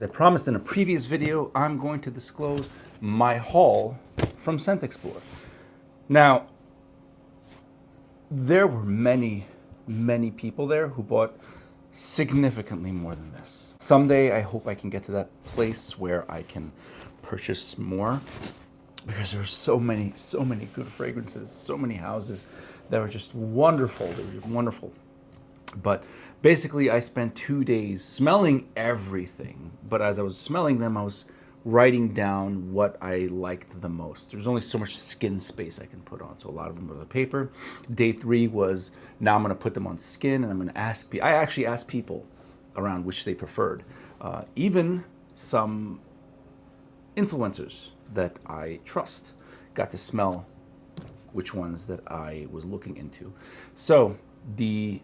As I promised in a previous video, I'm going to disclose my haul from ScentXplore. Now, there were many people there who bought significantly more than this. Someday, I hope I can get to that place where I can purchase more, because there are so many good fragrances, so many houses that were just wonderful. They were just wonderful. But basically, I spent 2 days smelling everything. But as I was smelling them, I was writing down what I liked the most. There's only so much skin space I can put on, so a lot of them were the paper. Day 3 was, now I'm going to put them on skin, and I'm going to ask people. I actually asked people around which they preferred. Even some influencers that I trust got to smell which ones that I was looking into. So the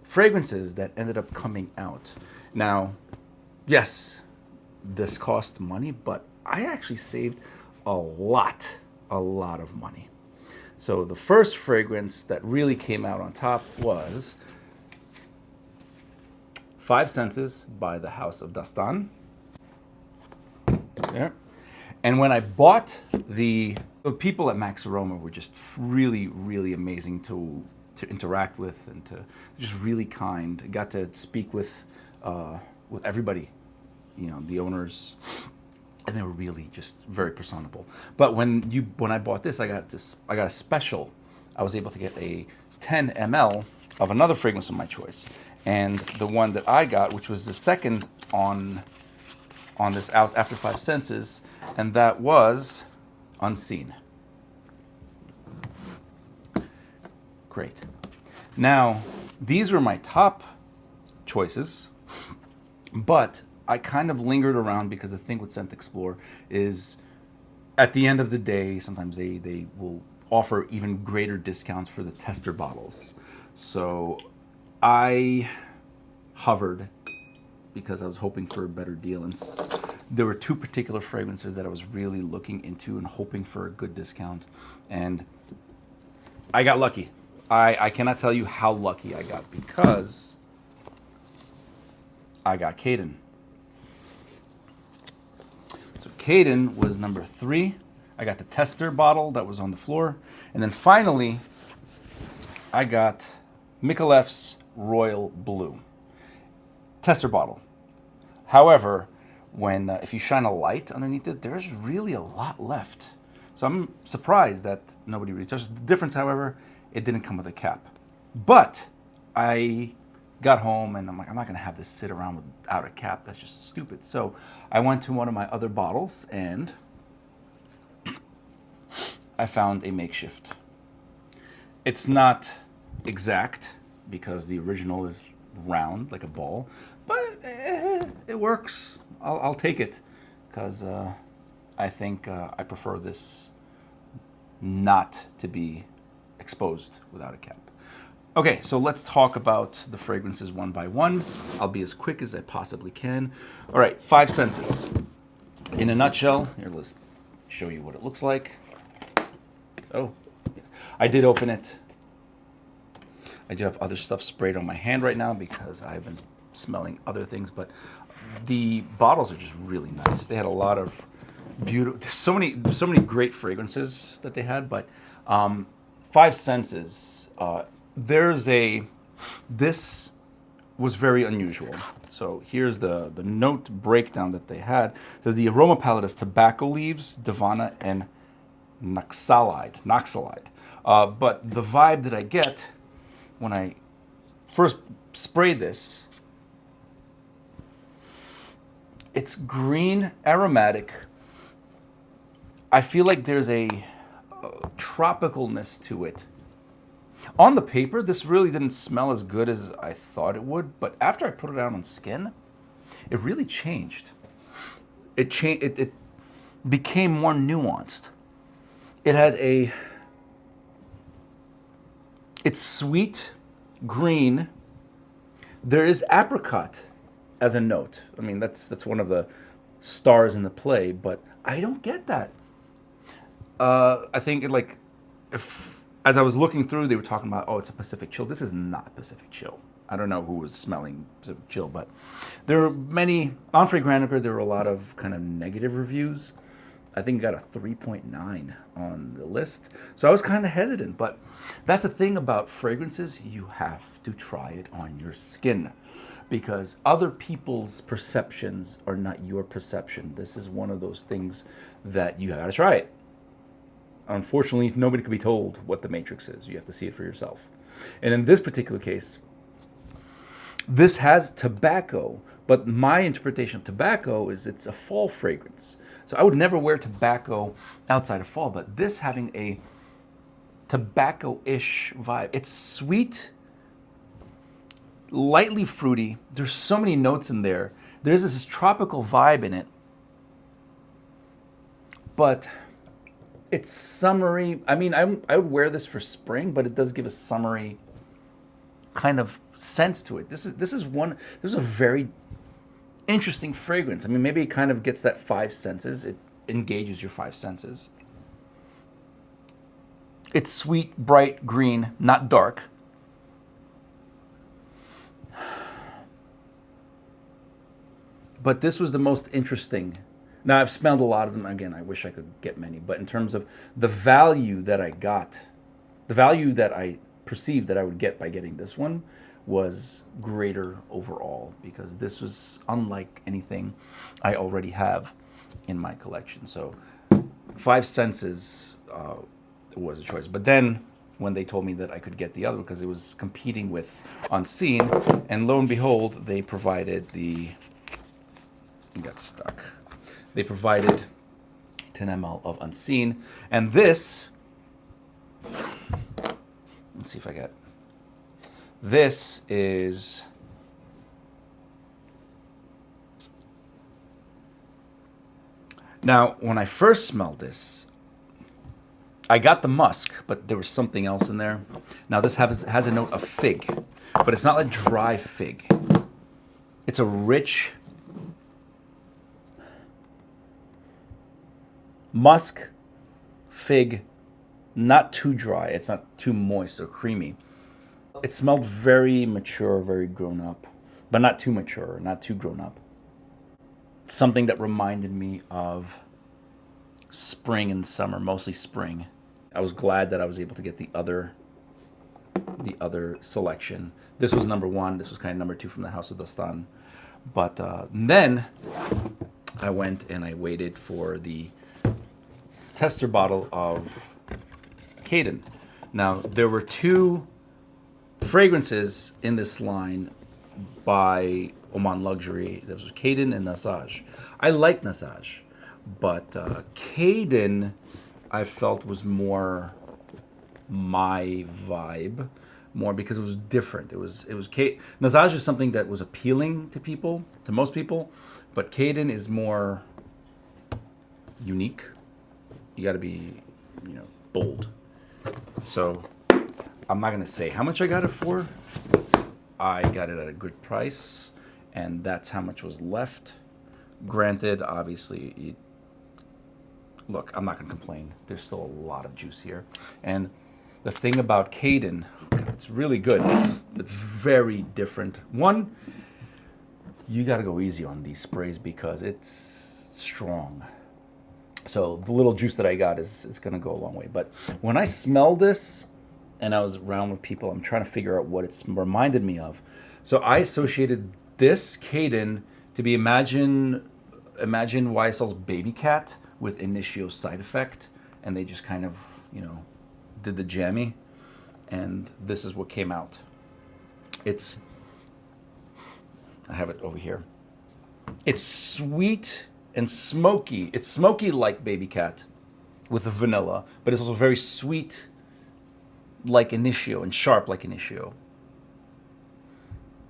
fragrances that ended up coming out. Now, yes, this cost money, but I actually saved a lot of money. So the first fragrance that really came out on top was 5 Senses by the House of Dastan. There. And when I bought the people at MaxAromama were just really amazing to interact with, and to just really kind. I got to speak with everybody, you know, the owners, and they were really just very personable. But when I bought this, I got a special. I was able to get a 10 ml of another fragrance of my choice, and the one that I got, which was the second on this out after 5 Senses, and that was Unseen. Great. Now, these were my top choices, but I kind of lingered around because the thing with ScentXplore is, at the end of the day, sometimes they will offer even greater discounts for the tester bottles. So I hovered because I was hoping for a better deal, and there were 2 particular fragrances that I was really looking into and hoping for a good discount, and I got lucky. I cannot tell you how lucky I got, because I got Caden. So Caden was number 3. I got the tester bottle that was on the floor. And then finally, I got Micallef's Royal Blue tester bottle. However, if you shine a light underneath it, there's really a lot left. So I'm surprised that nobody really touched it. The difference, however, it didn't come with a cap. But I got home and I'm like, I'm not going to have this sit around without a cap. That's just stupid. So I went to one of my other bottles and I found a makeshift. It's not exact because the original is round like a ball, but it works. I'll take it, because I think I prefer this not to be exposed without a cap. Okay, so let's talk about the fragrances one by one. I'll be as quick as I possibly can. All right, 5 Senses. In a nutshell, here, let's show you what it looks like. Oh, yes. I did open it. I do have other stuff sprayed on my hand right now because I've been smelling other things, but the bottles are just really nice. They had a lot of beautiful, so many great fragrances that they had, but 5 Senses, this was very unusual. So here's the note breakdown that they had. It says the aroma palette is tobacco leaves, Davana, and Noxalide. But the vibe that I get when I first sprayed this, it's green, aromatic. I feel like there's a tropicalness to it. On the paper, this really didn't smell as good as I thought it would, but after I put it out on skin, it really changed. It became more nuanced. It's sweet, green. There is apricot as a note. I mean, that's one of the stars in the play, but I don't get that. I think as I was looking through, they were talking about, oh, it's a Pacific chill. This is not Pacific chill. I don't know who was smelling Jill, but there were many, on Fragrantica, there were a lot of kind of negative reviews. I think it got a 3.9 on the list. So I was kind of hesitant, but that's the thing about fragrances. You have to try it on your skin because other people's perceptions are not your perception. This is one of those things that you got to try it. Unfortunately, nobody can be told what the matrix is. You have to see it for yourself. And in this particular case, this has tobacco, but my interpretation of tobacco is it's a fall fragrance. So I would never wear tobacco outside of fall, but this having a tobacco-ish vibe. It's sweet, lightly fruity. There's so many notes in there. There's this tropical vibe in it, but it's summery. I mean, I would wear this for spring, but it does give a summery kind of sense to it. This is a very interesting fragrance. I mean, maybe it kind of gets that five senses. It engages your five senses. It's sweet, bright, green, not dark. But this was the most interesting. Now, I've smelled a lot of them. Again, I wish I could get many. But in terms of the value that I got, the value that I perceived that I would get by getting this one was greater overall because this was unlike anything I already have in my collection. So five senses was a choice. But then when they told me that I could get the other because it was competing with Unseen, and lo and behold, they provided got stuck. They provided 10 ml of Unseen, and this, let's see if I got, this is, now when I first smelled this, I got the musk, but there was something else in there. Now this has a note of fig, but it's not a dry fig. It's a rich musk, fig, not too dry. It's not too moist or creamy. It smelled very mature, very grown up, but not too mature, not too grown up. Something that reminded me of spring and summer, mostly spring. I was glad that I was able to get the other selection. This was number one. This was kind of number two from the House of Dastan. But then I went and I waited for the tester bottle of Caden. Now, there were two fragrances in this line by Oman Luxury. There was Caden and Nasaj. I like Nasaj, but Caden I felt was more my vibe, more because it was different. It was Nasaj is something that was appealing to people, to most people, but Caden is more unique. You got to be, bold. So I'm not gonna say how much I got it for. I got it at a good price, and that's how much was left. Granted, obviously, look, I'm not gonna complain. There's still a lot of juice here, and the thing about Caden, it's really good. It's very different. One, you got to go easy on these sprays because it's strong. So the little juice that I got is going to go a long way. But when I smelled this and I was around with people, I'm trying to figure out what it's reminded me of. So I associated this Caden to be imagine YSL's Baby Cat with Initio Side Effect. And they just kind of, did the jammy. And this is what came out. I have it over here. It's sweet and smoky. It's smoky like Baby Cat with the vanilla, but it's also very sweet like Initio and sharp like Initio.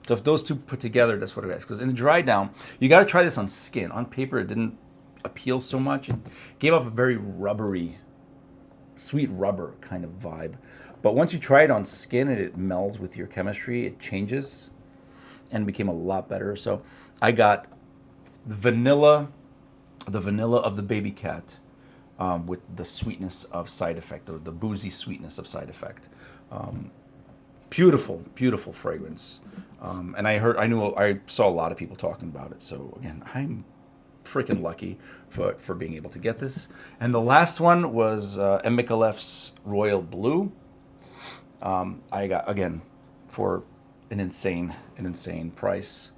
So if those two put together, that's what it is. Because in the dry down, you got to try this on skin. On paper, it didn't appeal so much. It gave off a very rubbery, sweet rubber kind of vibe. But once you try it on skin and it melds with your chemistry, it changes and became a lot better. So I got the vanilla of the Baby Cat with the sweetness of Side Effect, or the boozy sweetness of Side Effect. Beautiful, beautiful fragrance. And I saw a lot of people talking about it. So again, I'm freaking lucky for being able to get this. And the last one was M.Micallef's Royal Blue. I got, again, for an insane price.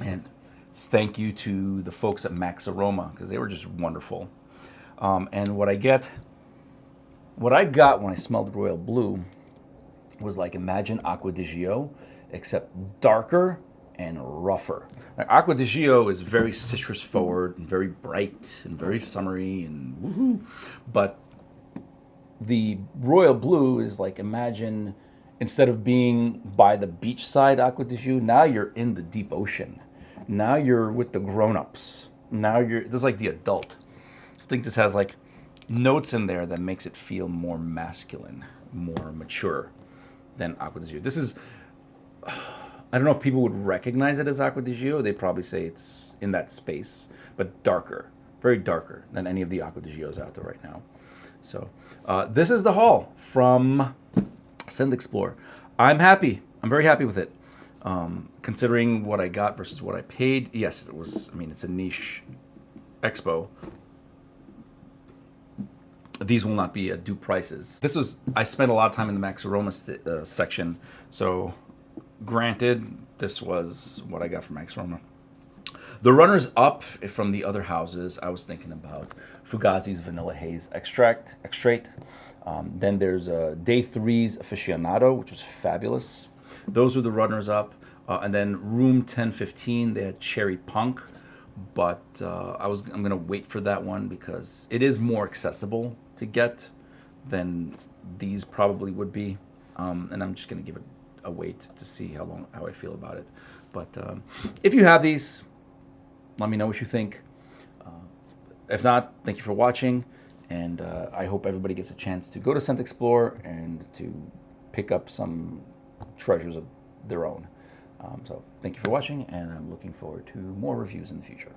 And thank you to the folks at MaxAromama, because they were just wonderful. And what I got when I smelled Royal Blue was like, imagine Acqua di Gio, except darker and rougher. Now, Acqua di Gio is very citrus forward and very bright and very summery and woohoo. But the Royal Blue is like, imagine instead of being by the beachside Acqua di Gio, now you're in the deep ocean. Now you're with the grown-ups. Now this is like the adult. I think this has like notes in there that makes it feel more masculine, more mature than Acqua di Gio. This is, I don't know if people would recognize it as Acqua di Gio. They'd probably say it's in that space, but darker, very darker than any of the Acqua di Gios out there right now. So this is the haul from ScentXplore. I'm happy. I'm very happy with it. Considering what I got versus what I paid, yes, it was, I mean, it's a niche expo. These will not be at due prices. I spent a lot of time in the MaxAromama section, so granted, this was what I got from MaxAromama. The runners up from the other houses, I was thinking about Fugazi's Vanilla Haze Extract. Then there's Day 3's Aficionado, which was fabulous. Those were the runners up. And then Room 1015, they had Cherry Punk. But I'm gonna wait for that one because it is more accessible to get than these probably would be, and I'm just gonna give it a wait to see how I feel about it. But if you have these, let me know what you think. If not, thank you for watching, and I hope everybody gets a chance to go to ScentXplore and to pick up some treasures of their own. So thank you for watching, and I'm looking forward to more reviews in the future.